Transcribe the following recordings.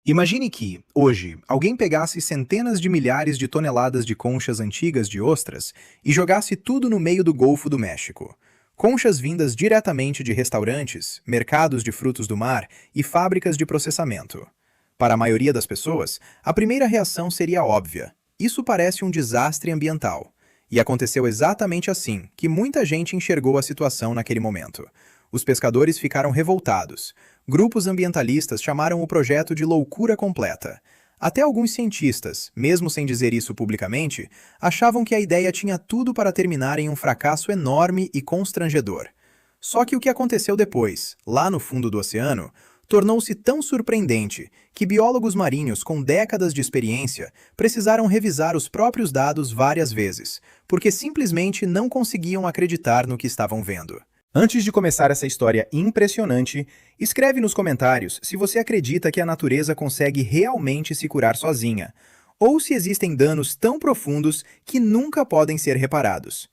Imagine que, hoje, alguém pegasse centenas de milhares de toneladas de conchas antigas de ostras e jogasse tudo no meio do Golfo do México. Conchas vindas diretamente de restaurantes, mercados de frutos do mar e fábricas de processamento. Para a maioria das pessoas, a primeira reação seria óbvia. Isso parece um desastre ambiental. E aconteceu exatamente assim que muita gente enxergou a situação naquele momento. Os pescadores ficaram revoltados. Grupos ambientalistas chamaram o projeto de loucura completa. Até alguns cientistas, mesmo sem dizer isso publicamente, achavam que a ideia tinha tudo para terminar em um fracasso enorme e constrangedor. Só que o que aconteceu depois, lá no fundo do oceano, tornou-se tão surpreendente que biólogos marinhos com décadas de experiência precisaram revisar os próprios dados várias vezes, porque simplesmente não conseguiam acreditar no que estavam vendo. Antes de começar essa história impressionante, escreve nos comentários se você acredita que a natureza consegue realmente se curar sozinha, ou se existem danos tão profundos que nunca podem ser reparados.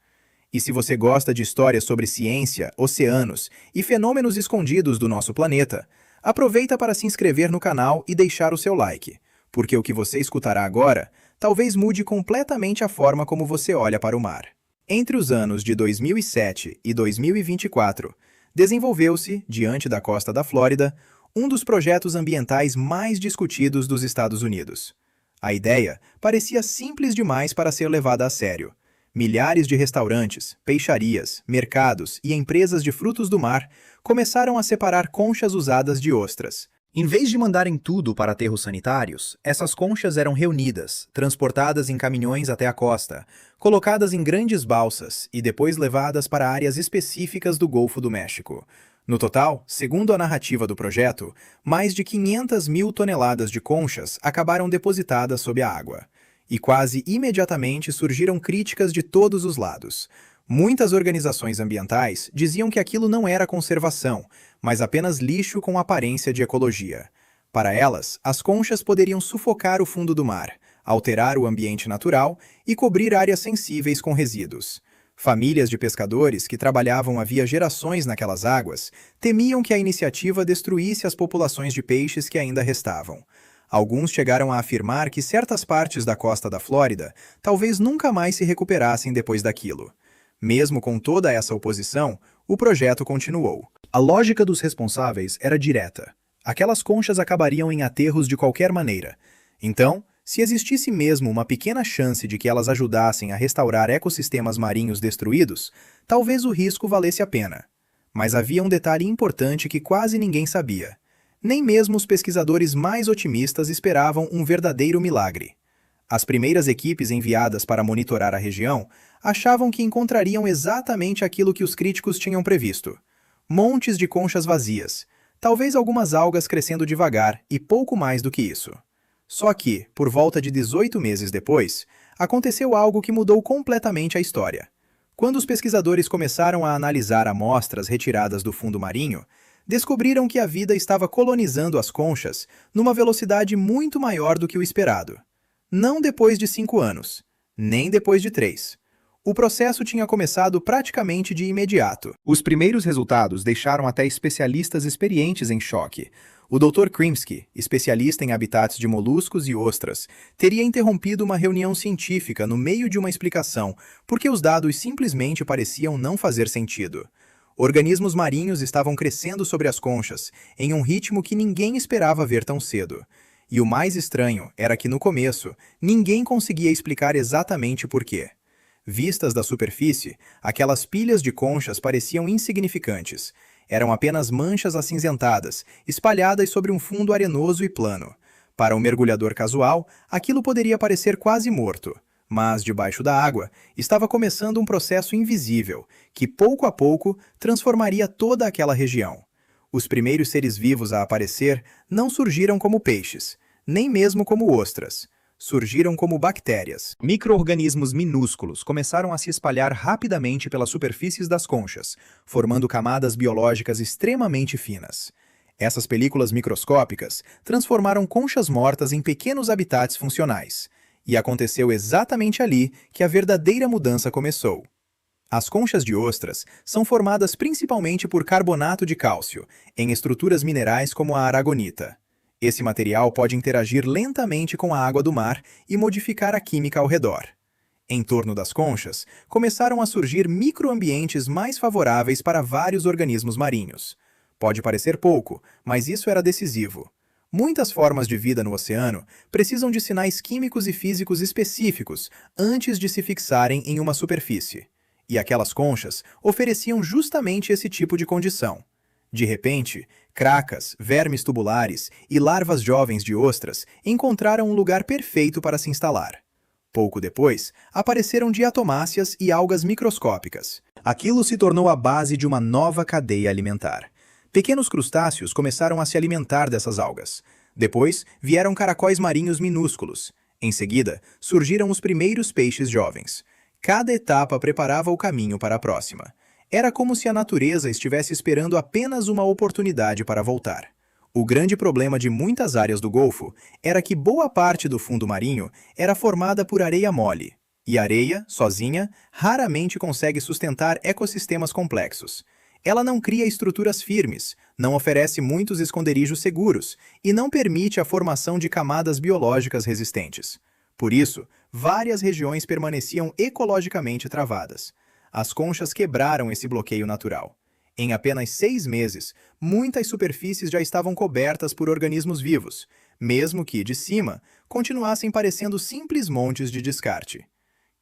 E se você gosta de histórias sobre ciência, oceanos e fenômenos escondidos do nosso planeta, aproveita para se inscrever no canal e deixar o seu like, porque o que você escutará agora talvez mude completamente a forma como você olha para o mar. Entre os anos de 2007 e 2024, desenvolveu-se, diante da costa da Flórida, um dos projetos ambientais mais discutidos dos Estados Unidos. A ideia parecia simples demais para ser levada a sério. Milhares de restaurantes, peixarias, mercados e empresas de frutos do mar começaram a separar conchas usadas de ostras. Em vez de mandarem tudo para aterros sanitários, essas conchas eram reunidas, transportadas em caminhões até a costa, colocadas em grandes balsas e depois levadas para áreas específicas do Golfo do México. No total, segundo a narrativa do projeto, mais de 500 mil toneladas de conchas acabaram depositadas sob a água. E quase imediatamente surgiram críticas de todos os lados. Muitas organizações ambientais diziam que aquilo não era conservação, mas apenas lixo com aparência de ecologia. Para elas, as conchas poderiam sufocar o fundo do mar, alterar o ambiente natural e cobrir áreas sensíveis com resíduos. Famílias de pescadores que trabalhavam havia gerações naquelas águas temiam que a iniciativa destruísse as populações de peixes que ainda restavam. Alguns chegaram a afirmar que certas partes da costa da Flórida talvez nunca mais se recuperassem depois daquilo. Mesmo com toda essa oposição, o projeto continuou. A lógica dos responsáveis era direta. Aquelas conchas acabariam em aterros de qualquer maneira. Então, se existisse mesmo uma pequena chance de que elas ajudassem a restaurar ecossistemas marinhos destruídos, talvez o risco valesse a pena. Mas havia um detalhe importante que quase ninguém sabia. Nem mesmo os pesquisadores mais otimistas esperavam um verdadeiro milagre. As primeiras equipes enviadas para monitorar a região achavam que encontrariam exatamente aquilo que os críticos tinham previsto. Montes de conchas vazias, talvez algumas algas crescendo devagar e pouco mais do que isso. Só que, por volta de 18 meses depois, aconteceu algo que mudou completamente a história. Quando os pesquisadores começaram a analisar amostras retiradas do fundo marinho, descobriram que a vida estava colonizando as conchas numa velocidade muito maior do que o esperado. Não depois de 5 anos, nem depois de 3. O processo tinha começado praticamente de imediato. Os primeiros resultados deixaram até especialistas experientes em choque. O Dr. Krimsky, especialista em habitats de moluscos e ostras, teria interrompido uma reunião científica no meio de uma explicação, porque os dados simplesmente pareciam não fazer sentido. Organismos marinhos estavam crescendo sobre as conchas, em um ritmo que ninguém esperava ver tão cedo. E o mais estranho era que, no começo, ninguém conseguia explicar exatamente por quê. Vistas da superfície, aquelas pilhas de conchas pareciam insignificantes. Eram apenas manchas acinzentadas, espalhadas sobre um fundo arenoso e plano. Para um mergulhador casual, aquilo poderia parecer quase morto. Mas, debaixo da água, estava começando um processo invisível, que pouco a pouco transformaria toda aquela região. Os primeiros seres vivos a aparecer não surgiram como peixes, nem mesmo como ostras. Surgiram como bactérias. Micro-organismos minúsculos começaram a se espalhar rapidamente pelas superfícies das conchas, formando camadas biológicas extremamente finas. Essas películas microscópicas transformaram conchas mortas em pequenos habitats funcionais. E aconteceu exatamente ali que a verdadeira mudança começou. As conchas de ostras são formadas principalmente por carbonato de cálcio, em estruturas minerais como a aragonita. Esse material pode interagir lentamente com a água do mar e modificar a química ao redor. Em torno das conchas, começaram a surgir microambientes mais favoráveis para vários organismos marinhos. Pode parecer pouco, mas isso era decisivo. Muitas formas de vida no oceano precisam de sinais químicos e físicos específicos antes de se fixarem em uma superfície. E aquelas conchas ofereciam justamente esse tipo de condição. De repente, cracas, vermes tubulares e larvas jovens de ostras encontraram um lugar perfeito para se instalar. Pouco depois, apareceram diatomáceas e algas microscópicas. Aquilo se tornou a base de uma nova cadeia alimentar. Pequenos crustáceos começaram a se alimentar dessas algas. Depois, vieram caracóis marinhos minúsculos. Em seguida, surgiram os primeiros peixes jovens. Cada etapa preparava o caminho para a próxima. Era como se a natureza estivesse esperando apenas uma oportunidade para voltar. O grande problema de muitas áreas do Golfo era que boa parte do fundo marinho era formada por areia mole. E a areia, sozinha, raramente consegue sustentar ecossistemas complexos. Ela não cria estruturas firmes, não oferece muitos esconderijos seguros e não permite a formação de camadas biológicas resistentes. Por isso, várias regiões permaneciam ecologicamente travadas. As conchas quebraram esse bloqueio natural. Em apenas 6 meses, muitas superfícies já estavam cobertas por organismos vivos, mesmo que, de cima, continuassem parecendo simples montes de descarte.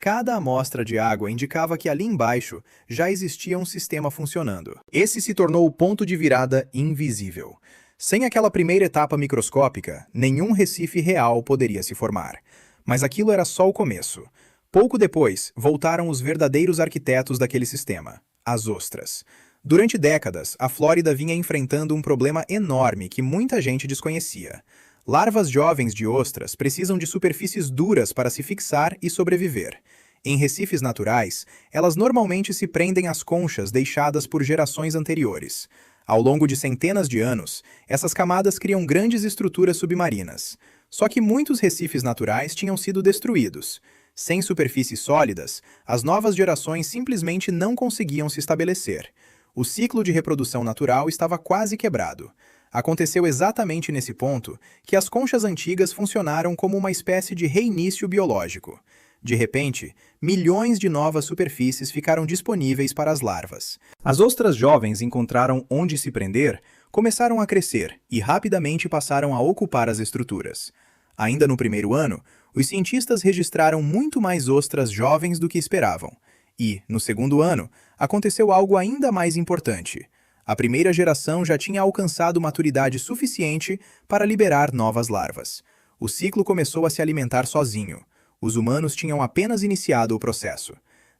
Cada amostra de água indicava que ali embaixo já existia um sistema funcionando. Esse se tornou o ponto de virada invisível. Sem aquela primeira etapa microscópica, nenhum recife real poderia se formar. Mas aquilo era só o começo. Pouco depois, voltaram os verdadeiros arquitetos daquele sistema, as ostras. Durante décadas, a Flórida vinha enfrentando um problema enorme que muita gente desconhecia. Larvas jovens de ostras precisam de superfícies duras para se fixar e sobreviver. Em recifes naturais, elas normalmente se prendem às conchas deixadas por gerações anteriores. Ao longo de centenas de anos, essas camadas criam grandes estruturas submarinas. Só que muitos recifes naturais tinham sido destruídos. Sem superfícies sólidas, as novas gerações simplesmente não conseguiam se estabelecer. O ciclo de reprodução natural estava quase quebrado. Aconteceu exatamente nesse ponto que as conchas antigas funcionaram como uma espécie de reinício biológico. De repente, milhões de novas superfícies ficaram disponíveis para as larvas. As ostras jovens encontraram onde se prender, começaram a crescer e rapidamente passaram a ocupar as estruturas. Ainda no primeiro ano, os cientistas registraram muito mais ostras jovens do que esperavam. E, no segundo ano, aconteceu algo ainda mais importante. A primeira geração já tinha alcançado maturidade suficiente para liberar novas larvas. O ciclo começou a se alimentar sozinho. Os humanos tinham apenas iniciado o processo.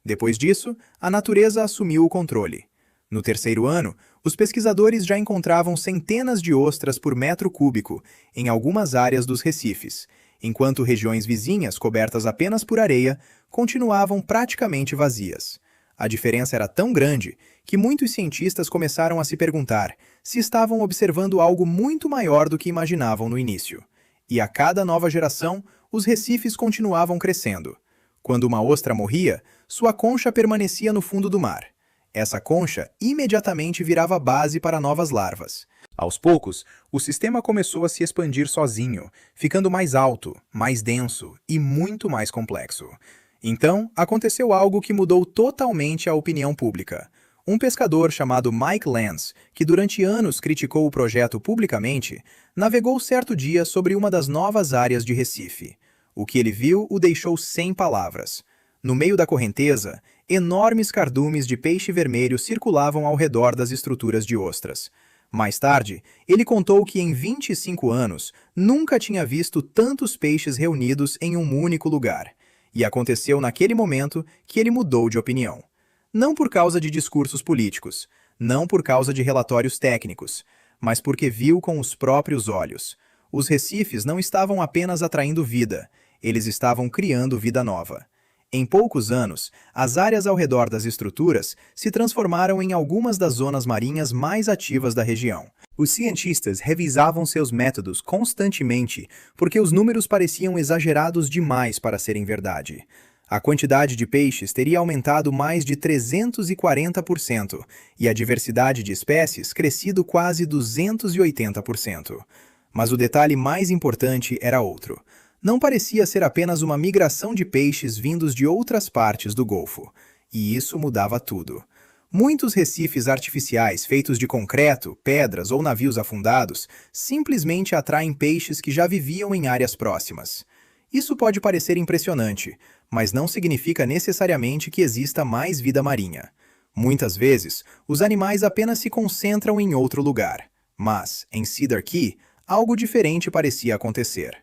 Depois disso, a natureza assumiu o controle. No terceiro ano, os pesquisadores já encontravam centenas de ostras por metro cúbico em algumas áreas dos recifes, enquanto regiões vizinhas, cobertas apenas por areia, continuavam praticamente vazias. A diferença era tão grande que muitos cientistas começaram a se perguntar se estavam observando algo muito maior do que imaginavam no início. E a cada nova geração, os recifes continuavam crescendo. Quando uma ostra morria, sua concha permanecia no fundo do mar. Essa concha imediatamente virava base para novas larvas. Aos poucos, o sistema começou a se expandir sozinho, ficando mais alto, mais denso e muito mais complexo. Então, aconteceu algo que mudou totalmente a opinião pública. Um pescador chamado Mike Lance, que durante anos criticou o projeto publicamente, navegou certo dia sobre uma das novas áreas de Recife. O que ele viu o deixou sem palavras. No meio da correnteza, enormes cardumes de peixe vermelho circulavam ao redor das estruturas de ostras. Mais tarde, ele contou que em 25 anos nunca tinha visto tantos peixes reunidos em um único lugar. E aconteceu naquele momento que ele mudou de opinião. Não por causa de discursos políticos, não por causa de relatórios técnicos, mas porque viu com os próprios olhos. Os recifes não estavam apenas atraindo vida, eles estavam criando vida nova. Em poucos anos, as áreas ao redor das estruturas se transformaram em algumas das zonas marinhas mais ativas da região. Os cientistas revisavam seus métodos constantemente porque os números pareciam exagerados demais para serem verdade. A quantidade de peixes teria aumentado mais de 340% e a diversidade de espécies crescido quase 280%. Mas o detalhe mais importante era outro. Não parecia ser apenas uma migração de peixes vindos de outras partes do Golfo. E isso mudava tudo. Muitos recifes artificiais feitos de concreto, pedras ou navios afundados simplesmente atraem peixes que já viviam em áreas próximas. Isso pode parecer impressionante, mas não significa necessariamente que exista mais vida marinha. Muitas vezes, os animais apenas se concentram em outro lugar. Mas, em Cedar Key, algo diferente parecia acontecer.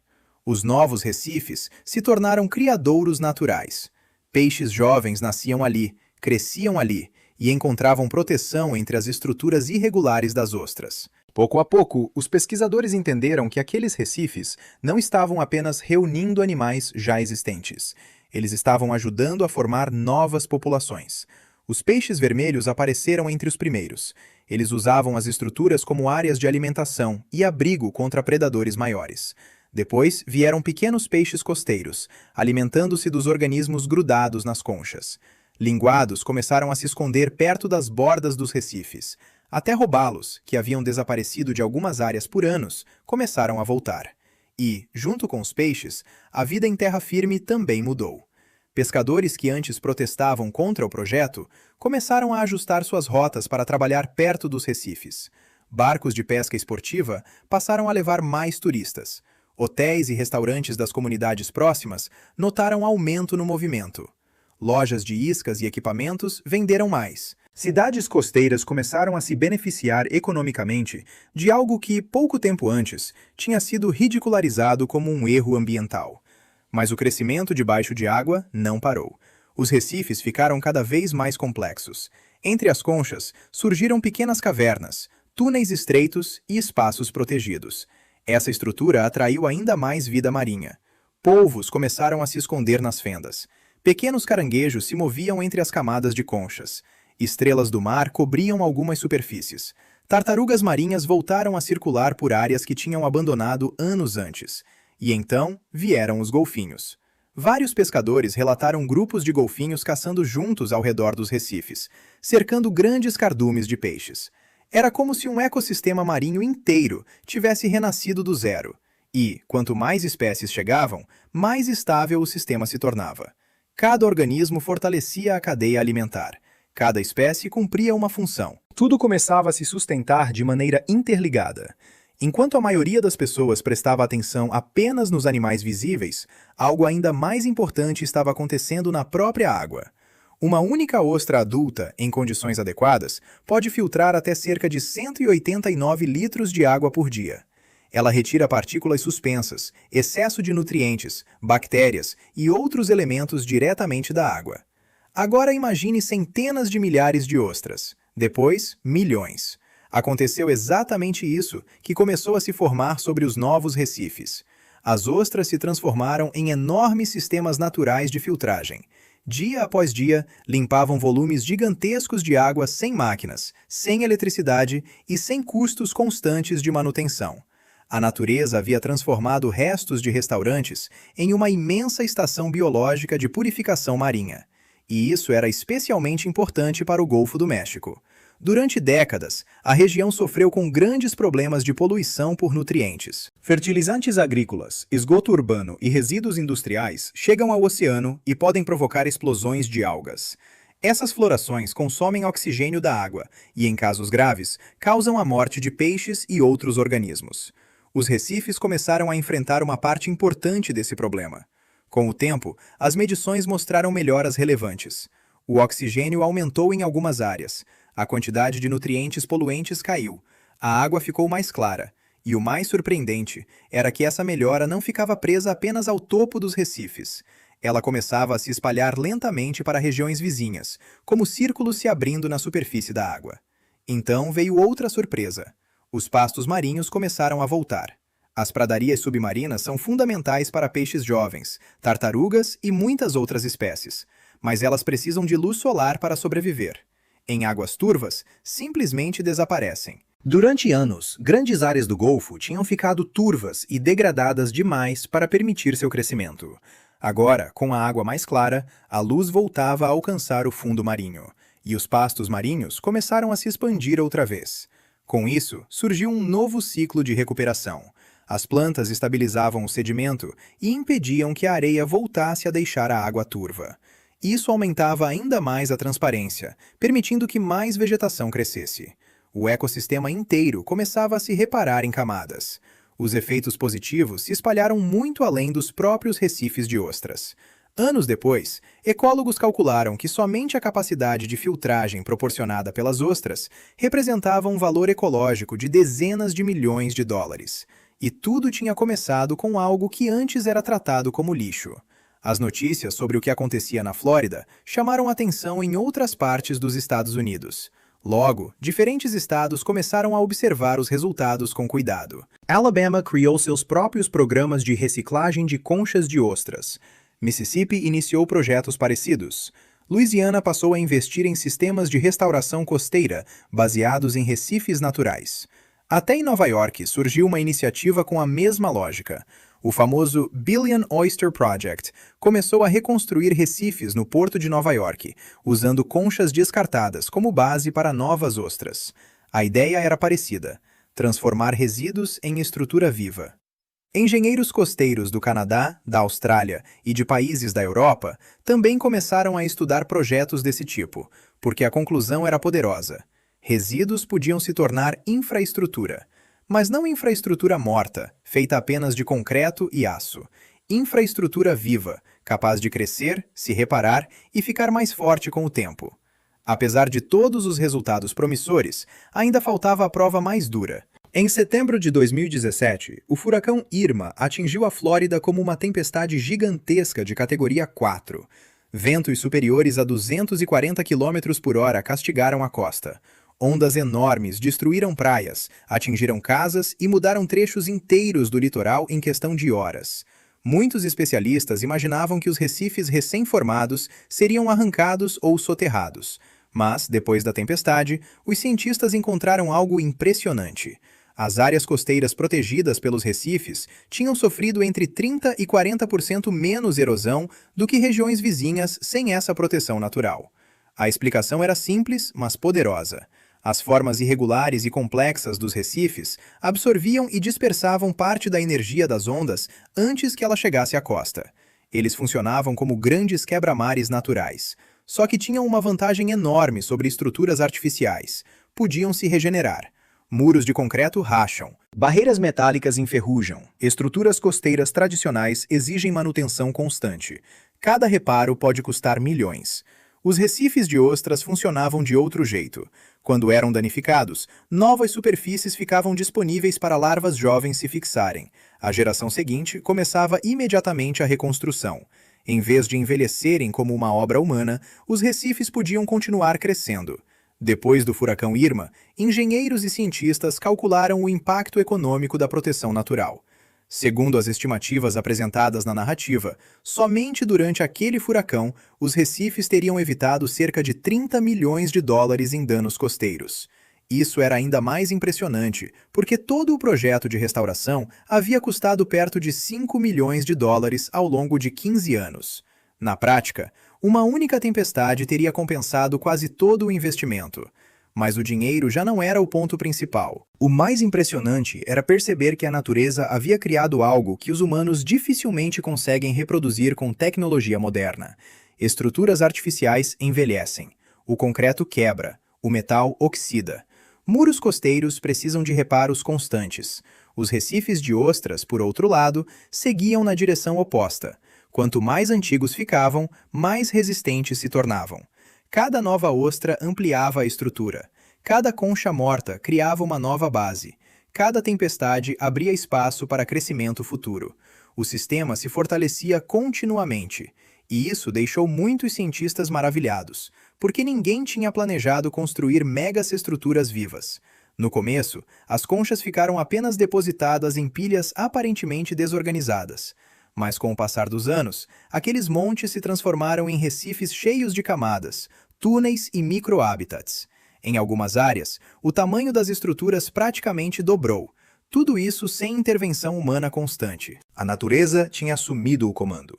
Os novos recifes se tornaram criadouros naturais. Peixes jovens nasciam ali, cresciam ali e encontravam proteção entre as estruturas irregulares das ostras. Pouco a pouco, os pesquisadores entenderam que aqueles recifes não estavam apenas reunindo animais já existentes. Eles estavam ajudando a formar novas populações. Os peixes vermelhos apareceram entre os primeiros. Eles usavam as estruturas como áreas de alimentação e abrigo contra predadores maiores. Depois vieram pequenos peixes costeiros, alimentando-se dos organismos grudados nas conchas. Linguados começaram a se esconder perto das bordas dos recifes. Até robalos, que haviam desaparecido de algumas áreas por anos, começaram a voltar. E, junto com os peixes, a vida em terra firme também mudou. Pescadores que antes protestavam contra o projeto começaram a ajustar suas rotas para trabalhar perto dos recifes. Barcos de pesca esportiva passaram a levar mais turistas. Hotéis e restaurantes das comunidades próximas notaram aumento no movimento. Lojas de iscas e equipamentos venderam mais. Cidades costeiras começaram a se beneficiar economicamente de algo que, pouco tempo antes, tinha sido ridicularizado como um erro ambiental. Mas o crescimento debaixo de água não parou. Os recifes ficaram cada vez mais complexos. Entre as conchas, surgiram pequenas cavernas, túneis estreitos e espaços protegidos. Essa estrutura atraiu ainda mais vida marinha. Polvos começaram a se esconder nas fendas. Pequenos caranguejos se moviam entre as camadas de conchas. Estrelas do mar cobriam algumas superfícies. Tartarugas marinhas voltaram a circular por áreas que tinham abandonado anos antes. E então vieram os golfinhos. Vários pescadores relataram grupos de golfinhos caçando juntos ao redor dos recifes, cercando grandes cardumes de peixes. Era como se um ecossistema marinho inteiro tivesse renascido do zero. E, quanto mais espécies chegavam, mais estável o sistema se tornava. Cada organismo fortalecia a cadeia alimentar. Cada espécie cumpria uma função. Tudo começava a se sustentar de maneira interligada. Enquanto a maioria das pessoas prestava atenção apenas nos animais visíveis, algo ainda mais importante estava acontecendo na própria água. Uma única ostra adulta, em condições adequadas, pode filtrar até cerca de 189 litros de água por dia. Ela retira partículas suspensas, excesso de nutrientes, bactérias e outros elementos diretamente da água. Agora imagine centenas de milhares de ostras, depois milhões. Aconteceu exatamente isso que começou a se formar sobre os novos recifes. As ostras se transformaram em enormes sistemas naturais de filtragem. Dia após dia, limpavam volumes gigantescos de água sem máquinas, sem eletricidade e sem custos constantes de manutenção. A natureza havia transformado restos de restaurantes em uma imensa estação biológica de purificação marinha. E isso era especialmente importante para o Golfo do México. Durante décadas, a região sofreu com grandes problemas de poluição por nutrientes. Fertilizantes agrícolas, esgoto urbano e resíduos industriais chegam ao oceano e podem provocar explosões de algas. Essas florações consomem oxigênio da água e, em casos graves, causam a morte de peixes e outros organismos. Os recifes começaram a enfrentar uma parte importante desse problema. Com o tempo, as medições mostraram melhoras relevantes. O oxigênio aumentou em algumas áreas. A quantidade de nutrientes poluentes caiu, a água ficou mais clara, e o mais surpreendente era que essa melhora não ficava presa apenas ao topo dos recifes. Ela começava a se espalhar lentamente para regiões vizinhas, como círculos se abrindo na superfície da água. Então veio outra surpresa. Os pastos marinhos começaram a voltar. As pradarias submarinas são fundamentais para peixes jovens, tartarugas e muitas outras espécies, mas elas precisam de luz solar para sobreviver. Em águas turvas, simplesmente desaparecem. Durante anos, grandes áreas do Golfo tinham ficado turvas e degradadas demais para permitir seu crescimento. Agora, com a água mais clara, a luz voltava a alcançar o fundo marinho, e os pastos marinhos começaram a se expandir outra vez. Com isso, surgiu um novo ciclo de recuperação. As plantas estabilizavam o sedimento e impediam que a areia voltasse a deixar a água turva. Isso aumentava ainda mais a transparência, permitindo que mais vegetação crescesse. O ecossistema inteiro começava a se reparar em camadas. Os efeitos positivos se espalharam muito além dos próprios recifes de ostras. Anos depois, ecólogos calcularam que somente a capacidade de filtragem proporcionada pelas ostras representava um valor ecológico de dezenas de milhões de dólares. E tudo tinha começado com algo que antes era tratado como lixo. As notícias sobre o que acontecia na Flórida chamaram atenção em outras partes dos Estados Unidos. Logo, diferentes estados começaram a observar os resultados com cuidado. Alabama criou seus próprios programas de reciclagem de conchas de ostras. Mississippi iniciou projetos parecidos. Louisiana passou a investir em sistemas de restauração costeira baseados em recifes naturais. Até em Nova York surgiu uma iniciativa com a mesma lógica. O famoso Billion Oyster Project começou a reconstruir recifes no porto de Nova York, usando conchas descartadas como base para novas ostras. A ideia era parecida: transformar resíduos em estrutura viva. Engenheiros costeiros do Canadá, da Austrália e de países da Europa também começaram a estudar projetos desse tipo, porque a conclusão era poderosa. Resíduos podiam se tornar infraestrutura. Mas não infraestrutura morta, feita apenas de concreto e aço. Infraestrutura viva, capaz de crescer, se reparar e ficar mais forte com o tempo. Apesar de todos os resultados promissores, ainda faltava a prova mais dura. Em setembro de 2017, o furacão Irma atingiu a Flórida como uma tempestade gigantesca de categoria 4. Ventos superiores a 240 km/h castigaram a costa. Ondas enormes destruíram praias, atingiram casas e mudaram trechos inteiros do litoral em questão de horas. Muitos especialistas imaginavam que os recifes recém-formados seriam arrancados ou soterrados. Mas, depois da tempestade, os cientistas encontraram algo impressionante. As áreas costeiras protegidas pelos recifes tinham sofrido entre 30% e 40% menos erosão do que regiões vizinhas sem essa proteção natural. A explicação era simples, mas poderosa. As formas irregulares e complexas dos recifes absorviam e dispersavam parte da energia das ondas antes que ela chegasse à costa. Eles funcionavam como grandes quebra-mares naturais. Só que tinham uma vantagem enorme sobre estruturas artificiais. Podiam se regenerar. Muros de concreto racham. Barreiras metálicas enferrujam. Estruturas costeiras tradicionais exigem manutenção constante. Cada reparo pode custar milhões. Os recifes de ostras funcionavam de outro jeito. Quando eram danificados, novas superfícies ficavam disponíveis para larvas jovens se fixarem. A geração seguinte começava imediatamente a reconstrução. Em vez de envelhecerem como uma obra humana, os recifes podiam continuar crescendo. Depois do furacão Irma, engenheiros e cientistas calcularam o impacto econômico da proteção natural. Segundo as estimativas apresentadas na narrativa, somente durante aquele furacão, os recifes teriam evitado cerca de 30 milhões de dólares em danos costeiros. Isso era ainda mais impressionante, porque todo o projeto de restauração havia custado perto de 5 milhões de dólares ao longo de 15 anos. Na prática, uma única tempestade teria compensado quase todo o investimento. Mas o dinheiro já não era o ponto principal. O mais impressionante era perceber que a natureza havia criado algo que os humanos dificilmente conseguem reproduzir com tecnologia moderna. Estruturas artificiais envelhecem. O concreto quebra. O metal oxida. Muros costeiros precisam de reparos constantes. Os recifes de ostras, por outro lado, seguiam na direção oposta. Quanto mais antigos ficavam, mais resistentes se tornavam. Cada nova ostra ampliava a estrutura. Cada concha morta criava uma nova base. Cada tempestade abria espaço para crescimento futuro. O sistema se fortalecia continuamente. E isso deixou muitos cientistas maravilhados, porque ninguém tinha planejado construir megaestruturas vivas. No começo, as conchas ficaram apenas depositadas em pilhas aparentemente desorganizadas. Mas com o passar dos anos, aqueles montes se transformaram em recifes cheios de camadas, túneis e microhabitats. Em algumas áreas, o tamanho das estruturas praticamente dobrou. Tudo isso sem intervenção humana constante. A natureza tinha assumido o comando.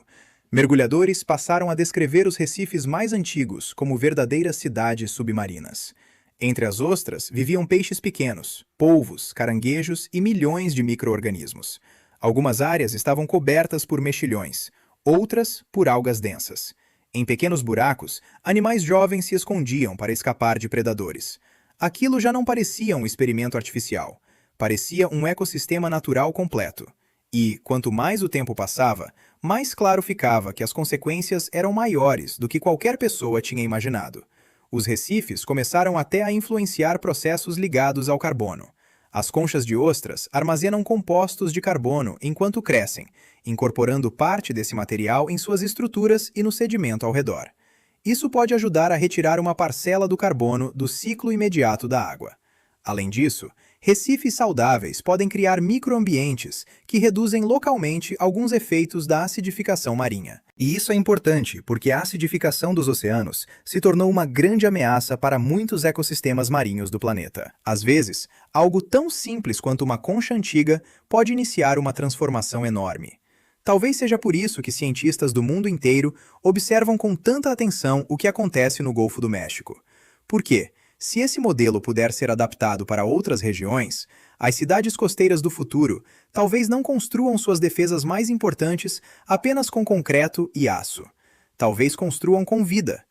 Mergulhadores passaram a descrever os recifes mais antigos como verdadeiras cidades submarinas. Entre as ostras viviam peixes pequenos, polvos, caranguejos e milhões de micro-organismos. Algumas áreas estavam cobertas por mexilhões, outras por algas densas. Em pequenos buracos, animais jovens se escondiam para escapar de predadores. Aquilo já não parecia um experimento artificial. Parecia um ecossistema natural completo. E, quanto mais o tempo passava, mais claro ficava que as consequências eram maiores do que qualquer pessoa tinha imaginado. Os recifes começaram até a influenciar processos ligados ao carbono. As conchas de ostras armazenam compostos de carbono enquanto crescem, incorporando parte desse material em suas estruturas e no sedimento ao redor. Isso pode ajudar a retirar uma parcela do carbono do ciclo imediato da água. Além disso, recifes saudáveis podem criar microambientes que reduzem localmente alguns efeitos da acidificação marinha. E isso é importante porque a acidificação dos oceanos se tornou uma grande ameaça para muitos ecossistemas marinhos do planeta. Às vezes, algo tão simples quanto uma concha antiga pode iniciar uma transformação enorme. Talvez seja por isso que cientistas do mundo inteiro observam com tanta atenção o que acontece no Golfo do México. Por quê? Se esse modelo puder ser adaptado para outras regiões, as cidades costeiras do futuro talvez não construam suas defesas mais importantes apenas com concreto e aço. Talvez construam com vida.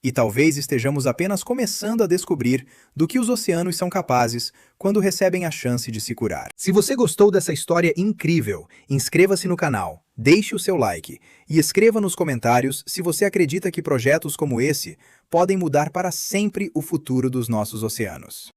E talvez estejamos apenas começando a descobrir do que os oceanos são capazes quando recebem a chance de se curar. Se você gostou dessa história incrível, inscreva-se no canal, deixe o seu like e escreva nos comentários se você acredita que projetos como esse podem mudar para sempre o futuro dos nossos oceanos.